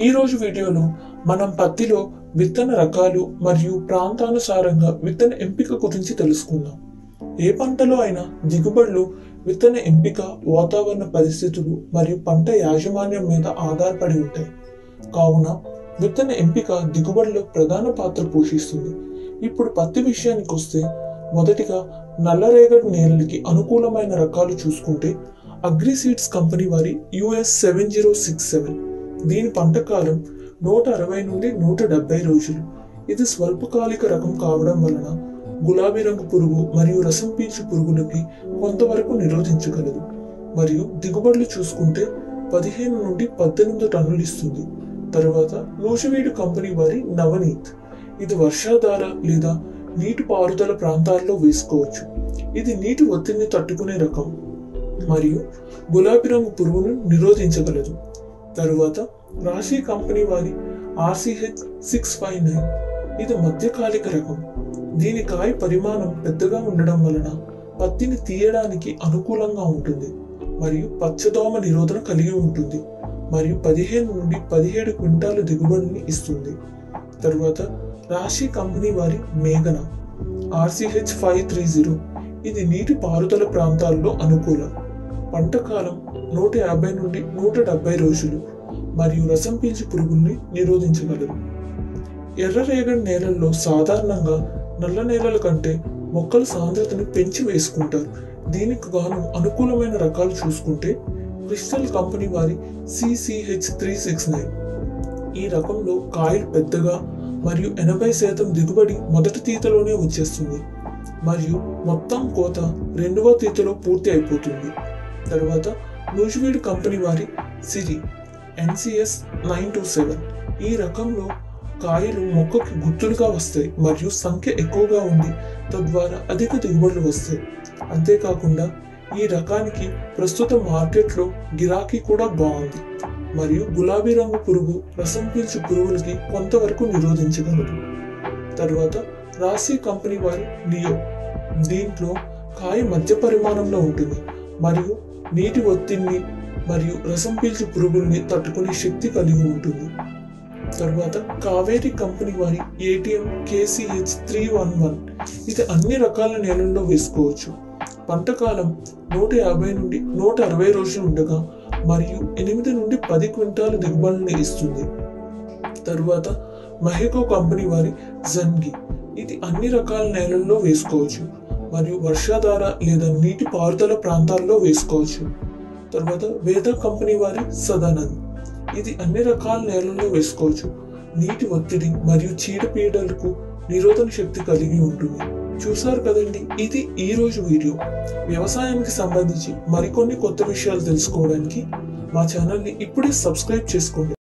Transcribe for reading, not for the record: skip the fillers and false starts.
ఈ రోజు వీడియోలో మనం పత్తిలో విత్తన రకాలు మరియు ప్రాంతానుసారంగా విత్తన ఎంపిక గురించి తెలుసుకుందాం. ఏ పంటలో అయినా దిగుబడులు విత్తన ఎంపిక, వాతావరణ పరిస్థితులు మరియు పంట యాజమాన్యం మీద ఆధారపడి ఉంటాయి. కావున విత్తన ఎంపిక దిగుబడిలో ప్రధాన పాత్ర పోషిస్తుంది. ఇప్పుడు పత్తి విషయానికి వస్తే, మొదటిగా నల్లరేగడి నేలలకి అనుకూలమైన రకాలు చూసుకుంటే అగ్రిసీడ్స్ కంపెనీ వారి US 7067. దీని పంట కాలం 160 నుండి 170 రోజులు. ఇది స్వల్పకాలిక రకం కావడం వలన గులాబీ రంగు పురుగు మరియు రసం పీల్చు పురుగులకి కొంతవరకు నిరోధించగలదు. మరియు దిగుబడులు చూసుకుంటే 15 నుండి 18 టన్నులు ఇస్తుంది. తర్వాత నూజివీడు కంపెనీ వారి నవనీత్. ఇది వర్షాధార లేదా నీటి పారుదల ప్రాంతాల్లో వేసుకోవచ్చు. ఇది నీటి ఒత్తిడిని తట్టుకునే రకం మరియు గులాబీ రంగు పురుగును నిరోధించగలదు. తరువాత రాశి కంపెనీ వారి RCH 659. ఇది మధ్యకాలిక రకం. దీని కాయ పరిమాణం పెద్దగా ఉండడం వలన పత్తిని తీయడానికి అనుకూలంగా ఉంటుంది మరియు పచ్చదోమ నిరోధన కలిగి ఉంటుంది మరియు 15 నుండి 17 క్వింటాలు దిగుబడిని ఇస్తుంది. తరువాత రాశి కంపెనీ వారి మేఘన RCH 530. ఇది నీటి పారుదల ప్రాంతాల్లో అనుకూలం. పంట కాలం 150 నుండి 170 రోజులు మరియు రసం పీల్చి పురుగుల్ని నిరోధించగలదు. ఎర్రరేగడి నేలల్లో సాధారణంగా నల్ల నేలల కంటే మొక్కల సాంద్రతను పెంచి వేసుకుంటారు. దీనికి గాను అనుకూలమైన రకాలు చూసుకుంటే క్రిస్టల్ కంపెనీ వారి CCH 369. ఈ రకంలో కాయలు పెద్దగా మరియు 80% దిగుబడి మొదటి తీతలోనే వచ్చేస్తుంది మరియు మొత్తం కోత రెండవ తీతలో పూర్తి అయిపోతుంది. తర్వాత నూజివీడు కంపెనీ వారి సిరి NCS 927. ఈ రకంలో కాయలు మొక్కకి గుత్తులుగా వస్తాయి మరియు సంఖ్య ఎక్కువగా ఉంది, తద్వారా అధిక దిగుబడులు వస్తాయి. అంతేకాకుండా ఈ రకానికి ప్రస్తుత మార్కెట్లో గిరాకీ కూడా బాగుంది మరియు గులాబీ రంగు పురుగు, రసం పీల్చు పురుగులకి కొంతవరకు నిరోధించగలదు. తర్వాత రాశి కంపెనీ వారి నియో. దీంట్లో కాయ మధ్య పరిమాణంలో ఉంటుంది మరియు నీటి ఒత్తిడిని మరియు రసం పీల్చు పురుగుల్ని తట్టుకునే శక్తి కలిగి ఉంటుంది. తర్వాత కావేరి కంపెనీ వారి ATM KCH 311. ఇది అన్ని రకాల నేలల్లో వేసుకోవచ్చు. పంట కాలం 150 నుండి 160 రోజులు ఉండగా మరియు 8 నుండి 10 క్వింటాలు దిగుబడిని ఇస్తుంది. తరువాత మహేకో కంపెనీ వారి జన్గి. ఇది అన్ని రకాల నేలల్లో వేసుకోవచ్చు మరియు వర్షాధార లేదా నీటి పారుదల ప్రాంతాల్లో వేసుకోవచ్చు. తర్వాత వేద కంపెనీ వారి సదానంద్. ఇది అన్ని రకాల నేలల్లో వేసుకోవచ్చు. నీటి ఒత్తిడి మరియు చీడపీడలకు నిరోధన శక్తి కలిగి ఉంటుంది. చూసారు కదండి, ఇది ఈ రోజు వీడియో. వ్యవసాయానికి సంబంధించి మరికొన్ని కొత్త విషయాలు తెలుసుకోవడానికి మా ఛానల్ని ఇప్పుడే సబ్స్క్రైబ్ చేసుకోండి.